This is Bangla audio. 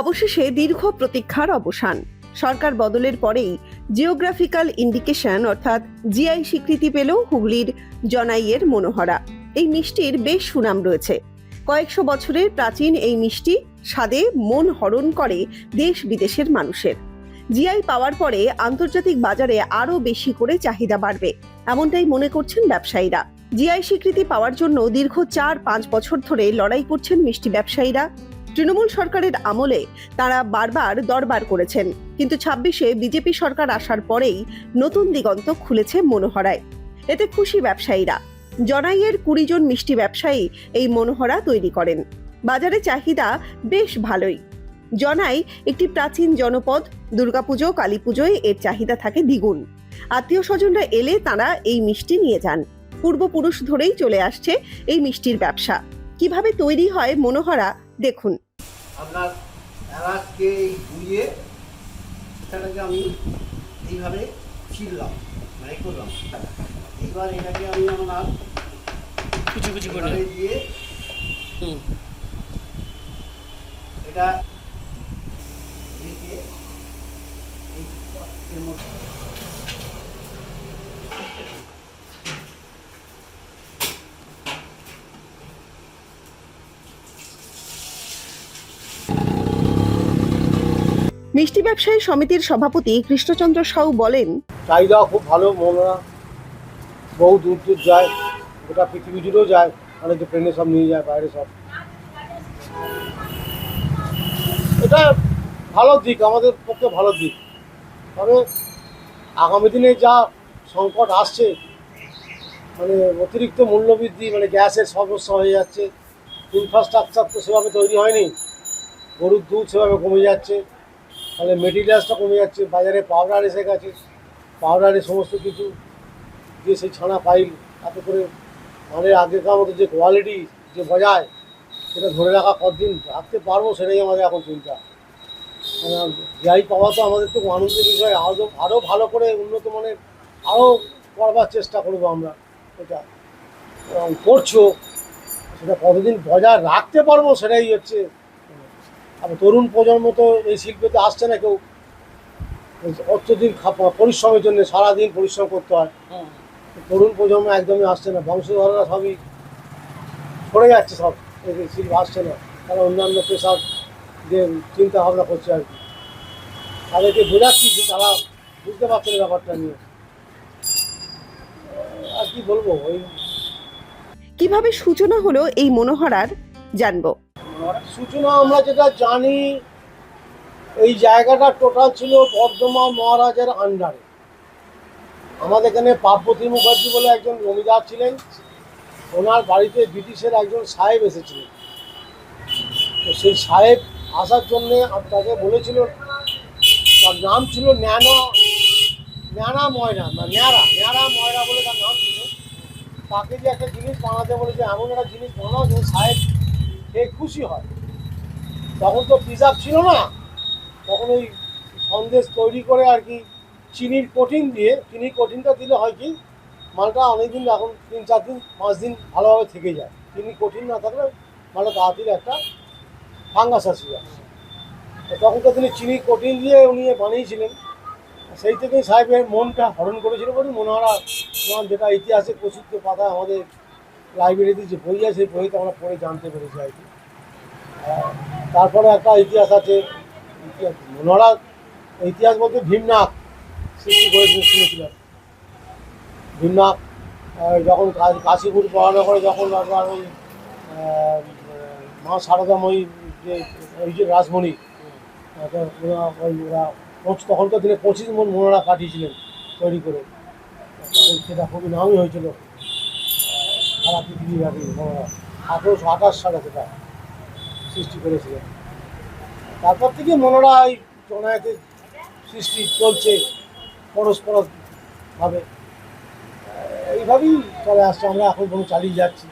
অবশেষে দীর্ঘ প্রতীক্ষার অবসান। সরকার বদলের পরেই জিওগ্রাফিক্যাল ইন্ডিকেশন অর্থাৎ জিআই স্বীকৃতি পেল হুগলির জনাইয়ের মনোহরা। এই মিষ্টির বেশ সুনাম রয়েছে। কয়েকশো বছরের প্রাচীন এই মিষ্টি স্বাদে মন হরণ করে দেশ বিদেশের মানুষের। জিআই পাওয়ার পরে আন্তর্জাতিক বাজারে আরও বেশি করে চাহিদা বাড়বে, এমনটাই মনে করছেন ব্যবসায়ীরা। জিআই স্বীকৃতি পাওয়ার জন্য দীর্ঘ 4-5 বছর ধরে লড়াই করছেন মিষ্টি ব্যবসায়ীরা। তৃণমূল সরকারের আমলে তারা বারবার দরবার করেছেন, কিন্তু 26-এ বিজেপি সরকার আসার পরেই নতুন দিগন্ত খুলেছে মনোহরায়। এতে খুশি ব্যবসায়ীরা। জনাইয়ের 20 জন মিষ্টি ব্যবসায়ী এই মনোহরা তৈরি করেন। বাজারে চাহিদা বেশ ভালোই। জনাই একটি প্রাচীন জনপদ। দুর্গাপুজো, কালীপুজোয় এর চাহিদা থাকে দ্বিগুণ। আত্মীয় স্বজনরা এলে তারা এই মিষ্টি নিয়ে যান। পূর্বপুরুষ ধরেই চলে আসছে এই মিষ্টির ব্যবসা। কিভাবে তৈরি হয় মনোহরা দেখুন। আপনার এলাচকে ধুয়ে সেটাকে আমি এইভাবে ছিললাম, মানে করলাম। এইবার এটাকে আমি আপনার কুচি কুচি করে দিয়ে এটা রেখে এর মধ্যে মিষ্টি ব্যবসায়ী সমিতির সভাপতি কৃষ্ণচন্দ্র সাউ বলেন, চাহিদা খুব ভালো। মনোহরা বহু দূর দূর যায়, গোটা পৃথিবী জুড়েও যায়, অনেকে ট্রেনে সব নিয়ে যায় বাইরে সব। এটা ভালো দিক, আমাদের পক্ষে ভালো দিক। তবে আগামী দিনে যা সংকট আসছে, মানে অতিরিক্ত মূল্যবৃদ্ধি, মানে গ্যাসের সমস্যা হয়ে যাচ্ছে, ইনফ্রাস্ট্রাকচার তো সেভাবে তৈরি হয়নি, গরুর দুধ সেভাবে কমে যাচ্ছে, তাহলে মেটেরিয়ালসটা কমে যাচ্ছে, বাজারে পাউডার এসে গেছে, পাউডারে সমস্ত কিছু দিয়ে সেই ছানা পাইল, তাতে করে মানে আগেকার মতো যে কোয়ালিটি যে বজায় সেটা ধরে রাখা কতদিন রাখতে পারবো সেটাই আমাদের এখন চিন্তা। যাই পাওয়া তো আমাদের তো আনন্দের বিষয়। আরও ভালো করে উন্নত মানের আরও করবার চেষ্টা করবো আমরা। এটা করছো, সেটা কতদিন বজায় রাখতে পারবো সেটাই হচ্ছে। আবার তরুণ প্রজন্ম তো এই শিল্পেতে আসছে না কেউ, অত্যধিক পরিশ্রমের জন্য সারাদিন পরিশ্রম করতে হয়। তরুণ প্রজন্ম একদমই আসছে না, বংশধররা সবই সরে যাচ্ছে, সব এই শিল্প আসছে না। তারা অন্যান্য পেশার যে চিন্তা ভাবনা করছে আর কি। তাদেরকে বোঝাচ্ছি যে তারা বুঝতে পারছে না ব্যাপারটা নিয়ে। আর কি বলবো, ওই কিভাবে সূচনা হলো এই মনোহরার জানবো। সূচনা আমরা যেটা জানি, এই জায়গাটা টোটাল ছিল বর্ধমান মহারাজের আন্ডারে। আমাদের এখানে পার্বতী মুখার্জি বলে একজন জমিদার ছিলেন, ওনার বাড়িতে ব্রিটিশের একজন সাহেব এসেছিলেন। তো সেই সাহেব আসার জন্যে তাকে বলেছিল, তার নাম ছিল ন্যাড়া ময়রা বলে তার নাম ছিল। তাকে যে একটা জিনিস বানাতে বলেছে, এমন একটা জিনিস বানাও যে সাহেব সে খুশি হয়। তখন তো প্রিজার্ভ ছিল না, তখন ওই সন্দেশ তৈরি করে আর কি চিনির কোটিং দিয়ে, চিনির কোটিংটা দিলে হয় কি মালটা অনেকদিন, এখন 3-4 দিন 5 দিন ভালোভাবে থেকে যায়। চিনির কোটিং না থাকলে মালটা তাড়াতাড়ি একটা ফাঙ্গাস আসে যায়। তো তখন তো তিনি চিনির কোটিং দিয়ে উনি বানিয়েছিলেন। সেই থেকেই সাহেবের মনটা হরণ করেছিল বলি মনোহরা, যেটা ইতিহাসে প্রসিদ্ধ পাতা আমাদের লাইব্রেরিতে যে বই আছে সেই বইতে আমরা পড়ে জানতে পেরেছি আর কি। তারপরে একটা ইতিহাস আছে, মনোহরা ইতিহাস বলতে ভীমনাথ সৃষ্টি করেছিলেন, শুনেছিলাম। ভীমনাথ যখন কাশীপুর পড়ানো করে, যখন আপনার ওই মা শারদাময়ী যে ওই যে রাসমণি, ওরা তখনকার দিনে 25 মণ মনোহরা কাটিয়েছিলেন তৈরি করে। সেটা খুবই নামই হয়েছিল সারা পৃথিবীব্যাপী। মনোহরা 1828 সালে সেটা সৃষ্টি করেছিলেন। তারপর থেকে মনোহরা এই জনায়েতে সৃষ্টি চলছে পরস্পরভাবে, এইভাবেই চলে আসছে। আমরা এখন চালিয়ে যাচ্ছি।